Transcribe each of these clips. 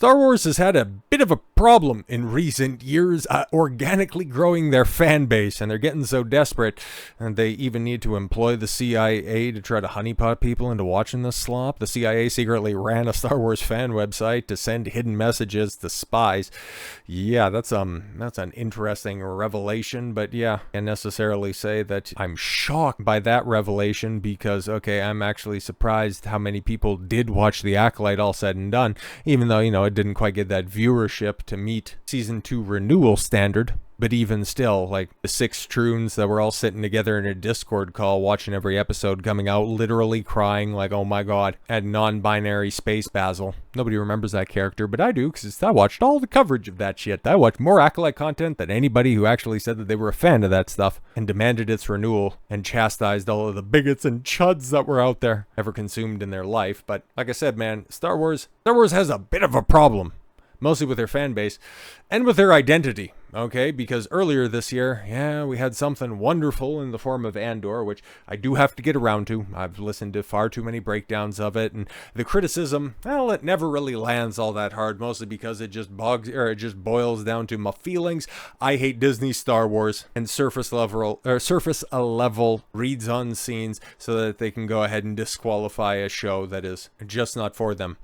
Star Wars has had a bit of a problem in recent years organically growing their fan base, and they're getting so desperate, and they even need to employ the CIA to try to honeypot people into watching this slop. The CIA secretly ran a Star Wars fan website to send hidden messages to spies. Yeah, that's an interesting revelation, but yeah, I can't necessarily say that I'm shocked by that revelation because, okay, I'm actually surprised how many people did watch The Acolyte all said and done, even though, it didn't quite get that viewership to meet season 2 renewal standard. But even still, like the 6 troons that were all sitting together in a Discord call watching every episode coming out, literally crying like, oh my god, at non-binary Space Basil. Nobody remembers that character, but I do, because I watched all the coverage of that shit. I watched more Acolyte content than anybody who actually said that they were a fan of that stuff and demanded its renewal and chastised all of the bigots and chuds that were out there, ever consumed in their life. But like I said, man, Star Wars has a bit of a problem. Mostly with their fan base and with their identity, okay? Because earlier this year, yeah, we had something wonderful in the form of Andor, which I do have to get around to. I've listened to far too many breakdowns of it, and the criticism, well, it never really lands all that hard, mostly because it just boils down to my feelings. I hate Disney Star Wars and surface level reads on scenes so that they can go ahead and disqualify a show that is just not for them.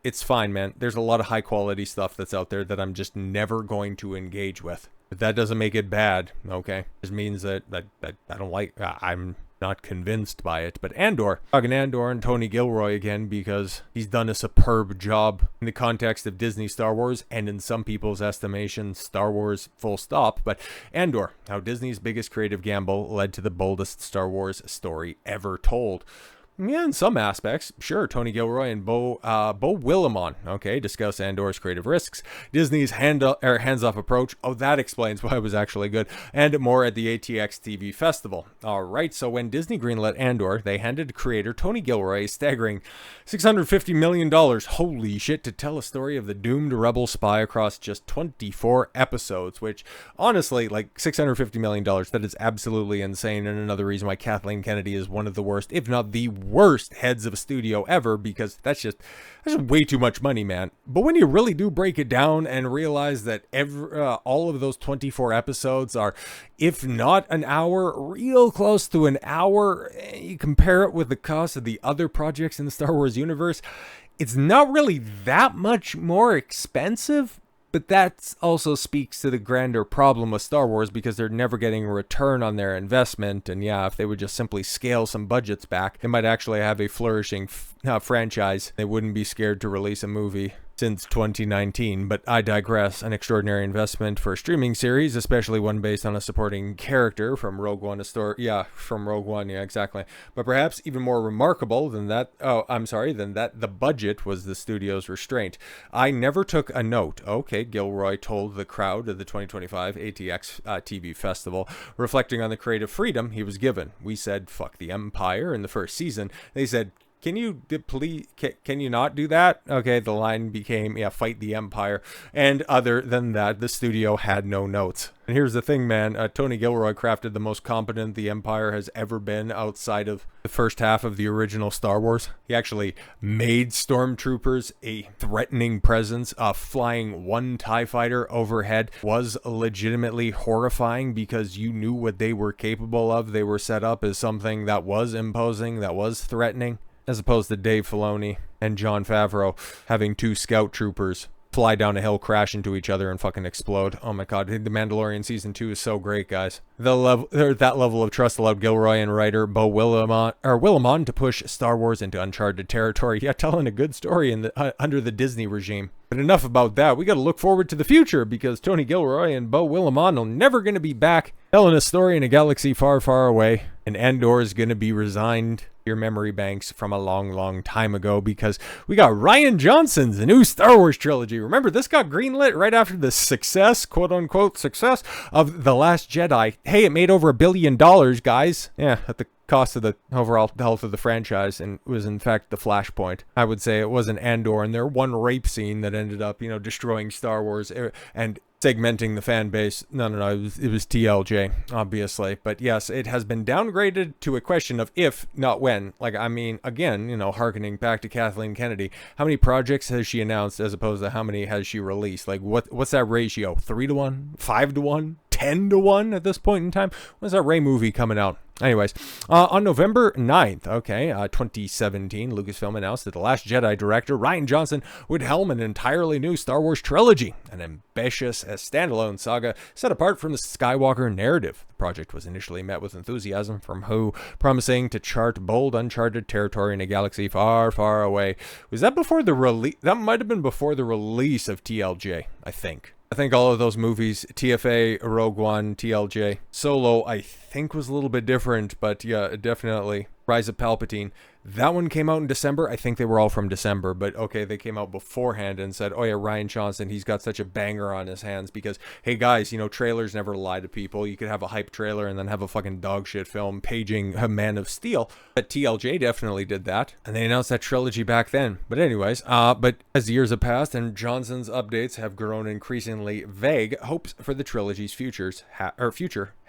It's fine, man. There's a lot of high quality stuff that's out there that I'm just never going to engage with. But that doesn't make it bad, okay? It just means that I don't like, I'm not convinced by it. But Andor, talking Andor and Tony Gilroy again, because he's done a superb job in the context of Disney Star Wars, and in some people's estimation, Star Wars full stop. But Andor, how Disney's biggest creative gamble led to the boldest Star Wars story ever told. Yeah, in some aspects, sure. Tony Gilroy and Beau Willimon, okay, discuss Andor's creative risks, Disney's hands-off approach. Oh, that explains why it was actually good, and more at the ATX TV Festival. All right, so when Disney greenlit Andor, they handed creator Tony Gilroy a staggering $650 million, holy shit, to tell a story of the doomed rebel spy across just 24 episodes, which, honestly, like $650 million, that is absolutely insane, and another reason why Kathleen Kennedy is one of the worst, if not the worst heads of a studio ever, because that's just way too much money, man. But when you really do break it down and realize that all of those 24 episodes are, if not an hour, real close to an hour, you compare it with the cost of the other projects in the Star Wars universe, it's not really that much more expensive. But that also speaks to the grander problem with Star Wars, because they're never getting a return on their investment. And yeah, if they would just simply scale some budgets back, they might actually have a flourishing franchise. They wouldn't be scared to release a movie since 2019, but I digress. An extraordinary investment for a streaming series, especially one based on a supporting character from Rogue One, exactly. But perhaps even more remarkable than that, the budget was the studio's restraint. I never took a note. Okay, Gilroy told the crowd of the 2025 ATX TV Festival, reflecting on the creative freedom he was given. We said, fuck the Empire in the first season. They said, can you not do that? Okay, the line became, fight the Empire. And other than that, the studio had no notes. And here's the thing, man. Tony Gilroy crafted the most competent the Empire has ever been outside of the first half of the original Star Wars. He actually made stormtroopers a threatening presence. Flying one TIE fighter overhead was legitimately horrifying because you knew what they were capable of. They were set up as something that was imposing, that was threatening, as opposed to Dave Filoni and Jon Favreau having 2 scout troopers fly down a hill, crash into each other, and fucking explode. Oh my god, The Mandalorian Season 2 is so great, guys. That level of trust allowed Gilroy and writer Beau Willimon to push Star Wars into uncharted territory, telling a good story under the Disney regime. But enough about that. We got to look forward to the future, because Tony Gilroy and Beau Willimon are never going to be back telling a story in a galaxy far, far away. And Andor is going to be resigned to your memory banks from a long, long time ago, because we got Rian Johnson's new Star Wars trilogy. Remember, this got greenlit right after the success, quote-unquote success, of The Last Jedi. Hey, it made over $1 billion, guys. Yeah, at the cost of the overall health of the franchise, and it was in fact the Flashpoint. I would say it wasn't Andor and their one rape scene that ended up, destroying Star Wars and segmenting the fan base. No, it was TLJ, obviously. But yes, it has been downgraded to a question of if, not when. Like, I mean, again, harkening back to Kathleen Kennedy, how many projects has she announced as opposed to how many has she released? Like, what's that ratio? 3-1? 5-1? 10-1 at this point in time? When's that Rey movie coming out? Anyways, on November 9th, 2017, Lucasfilm announced that The Last Jedi director Rian Johnson would helm an entirely new Star Wars trilogy, an ambitious standalone saga set apart from the Skywalker narrative. The project was initially met with enthusiasm from who, promising to chart bold, uncharted territory in a galaxy far, far away. Was that before the release? That might have been before the release of TLJ, I think. I think all of those movies, TFA, Rogue One, TLJ, Solo, I think was a little bit different, but yeah, definitely. Rise of Palpatine. That one came out in December. I think they were all from December, but okay, they came out beforehand and said, oh yeah, Rian Johnson, he's got such a banger on his hands because, hey guys, trailers never lie to people. You could have a hype trailer and then have a fucking dog shit film paging a Man of Steel. But TLJ definitely did that, and they announced that trilogy back then. But anyways, but as the years have passed and Johnson's updates have grown increasingly vague, hopes for the trilogy's future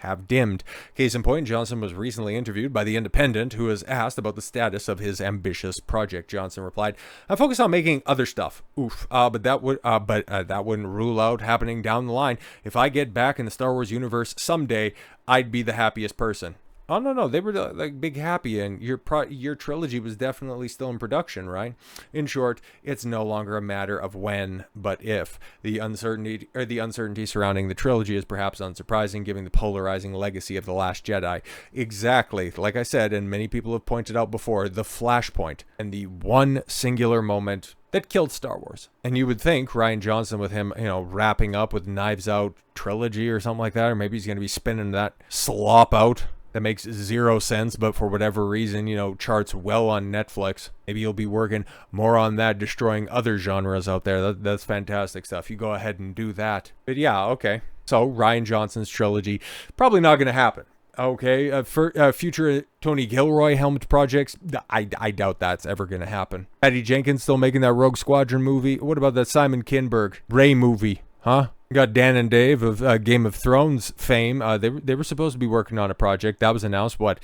have dimmed. Case in point, Johnson was recently interviewed by The Independent, who was asked about the status of his ambitious project. Johnson replied, "I focus on making other stuff. But that wouldn't rule out happening down the line. If I get back in the Star Wars universe someday, I'd be the happiest person." Oh, no, they were like big happy, and your trilogy was definitely still in production, right? In short, it's no longer a matter of when, but if. The uncertainty surrounding the trilogy is perhaps unsurprising, given the polarizing legacy of The Last Jedi. Exactly, like I said, and many people have pointed out before, the Flashpoint, and the one singular moment that killed Star Wars. And you would think Rian Johnson, with him, wrapping up with Knives Out trilogy or something like that, or maybe he's going to be spinning that slop out that makes zero sense, but for whatever reason, charts well on Netflix. Maybe you'll be working more on that, destroying other genres out there. That's fantastic stuff. You go ahead and do that. But yeah, okay. So Rian Johnson's trilogy, probably not going to happen. Okay, for future Tony Gilroy helmed projects, I doubt that's ever going to happen. Patty Jenkins still making that Rogue Squadron movie. What about that Simon Kinberg Rey movie? Huh? Got Dan and Dave of Game of Thrones fame. They were supposed to be working on a project that was announced, back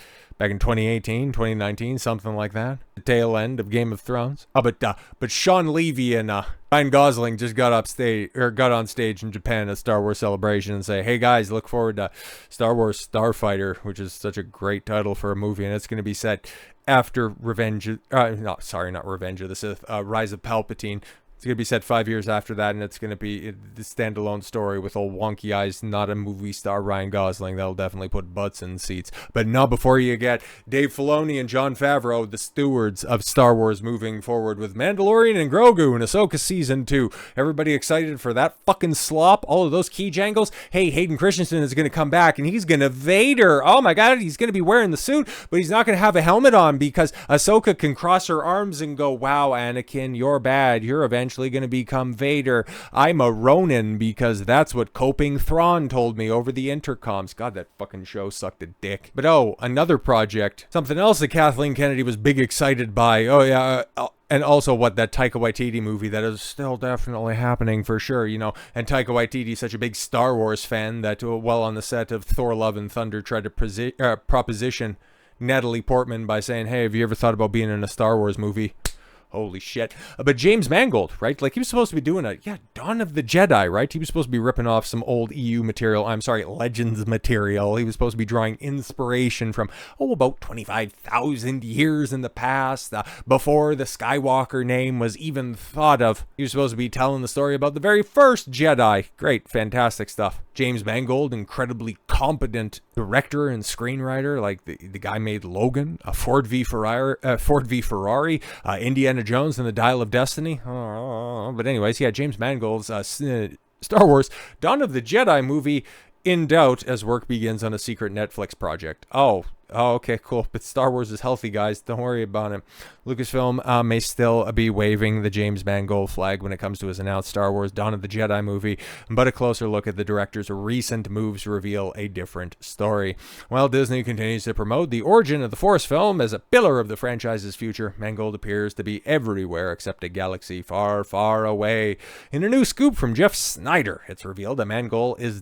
in 2018, 2019, something like that. The tail end of Game of Thrones. But Sean Levy and Ryan Gosling just got on stage in Japan at Star Wars Celebration and say, "Hey guys, look forward to Star Wars Starfighter," which is such a great title for a movie, and it's going to be set after Rise of Palpatine. It's going to be set 5 years after that, and it's going to be the standalone story with old wonky eyes, not a movie star Ryan Gosling. That'll definitely put butts in seats. But not before you get Dave Filoni and Jon Favreau, the stewards of Star Wars, moving forward with Mandalorian and Grogu and Ahsoka Season 2. Everybody excited for that fucking slop? All of those key jangles? Hey, Hayden Christensen is going to come back, and he's going to Vader. Oh my god, he's going to be wearing the suit, but he's not going to have a helmet on because Ahsoka can cross her arms and go, "Wow, Anakin, you're bad. You're eventually going to become Vader. I'm a Ronin because that's what Coping Thrawn told me over the intercoms." God, that fucking show sucked a dick. But another project, something else that Kathleen Kennedy was big excited by. Oh yeah, and also that Taika Waititi movie that is still definitely happening for sure, and Taika Waititi, such a big Star Wars fan that while on the set of Thor: Love and Thunder tried to proposition Natalie Portman by saying, "Hey, have you ever thought about being in a Star Wars movie?" Holy shit. But James Mangold, right? Like, he was supposed to be doing Dawn of the Jedi, right? He was supposed to be ripping off some old Legends material. He was supposed to be drawing inspiration from, about 25,000 years in the past, before the Skywalker name was even thought of. He was supposed to be telling the story about the very first Jedi. Great, fantastic stuff. James Mangold, incredibly competent director and screenwriter. Like, the guy made Logan, a Ford v Ferrari, Indiana Jones and the Dial of Destiny. But anyways, yeah, James Mangold's Star Wars Dawn of the Jedi movie in doubt as work begins on a secret Netflix project. Oh, okay, cool. But Star Wars is healthy, guys. Don't worry about it. Lucasfilm may still be waving the James Mangold flag when it comes to his announced Star Wars Dawn of the Jedi movie, but a closer look at the director's recent moves reveal a different story. While Disney continues to promote the origin of the Force film as a pillar of the franchise's future, Mangold appears to be everywhere except a galaxy far, far away. In a new scoop from Jeff Snyder, it's revealed that Mangold is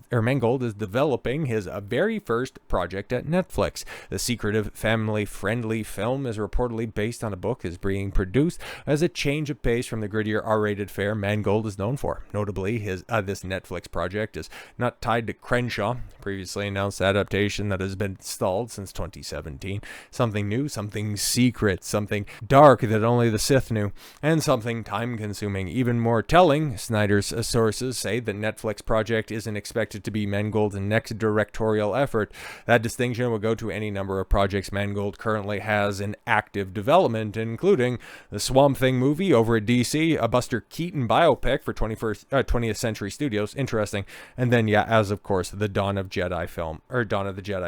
developing his very first project at Netflix. The secretive, family-friendly film is reportedly based on a book is being produced as a change of pace from the grittier R-rated fare Mangold is known for. Notably, this Netflix project is not tied to Crenshaw, previously announced adaptation that has been stalled since 2017. Something new, something secret, something dark that only the Sith knew, and something time-consuming. Even more telling, Snyder's sources say the Netflix project isn't expected to be Mangold's next directorial effort. That distinction would go to any number of projects Mangold currently has in active development, including the Swamp Thing movie over at DC, a Buster Keaton biopic for 20th Century Studios, interesting, and then, yeah, as of course, the Dawn of the Jedi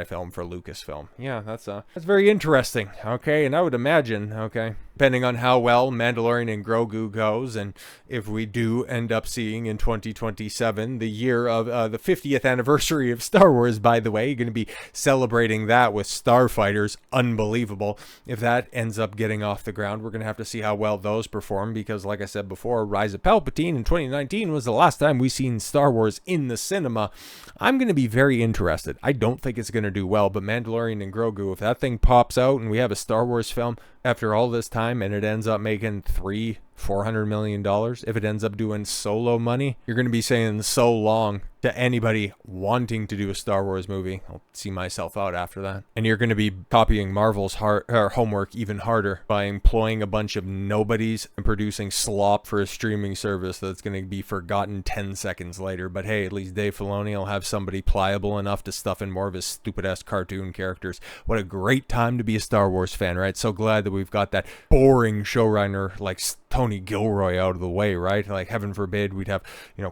film for Lucasfilm. Yeah, that's very interesting, okay, and I would imagine, okay, depending on how well Mandalorian and Grogu goes, and if we do end up seeing in 2027, the year of the 50th anniversary of Star Wars, by the way, you're going to be celebrating that with Starfighters, unbelievable. If that ends up getting off the ground, we're going to have to see how well those perform, because like I said before, Rise of Palpatine in 2019 was the last time we seen Star Wars in the cinema. I'm going to be very interested. I don't think it's going to do well, but Mandalorian and Grogu, if that thing pops out and we have a Star Wars film after all this time and it ends up making $400 million, if it ends up doing Solo money, you're going to be saying so long to anybody wanting to do a Star Wars movie. I'll see myself out after that. And you're going to be copying Marvel's homework even harder by employing a bunch of nobodies and producing slop for a streaming service that's going to be forgotten 10 seconds later. But hey, at least Dave Filoni will have somebody pliable enough to stuff in more of his stupid-ass cartoon characters. What a great time to be a Star Wars fan, right? So glad that we've got that boring showrunner like Tony Gilroy out of the way, right? Like, heaven forbid we'd have,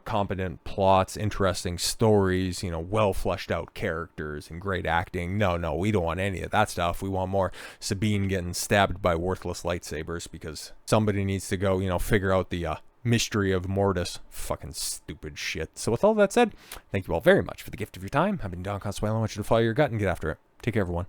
competent plots, interesting stories, well fleshed out characters and great acting. No, we don't want any of that stuff. We want more Sabine getting stabbed by worthless lightsabers because somebody needs to go, figure out the mystery of Mortis. Fucking stupid shit. So with all that said, thank you all very much for the gift of your time. I've been Don Consuelo. I want you to follow your gut and get after it. Take care, everyone.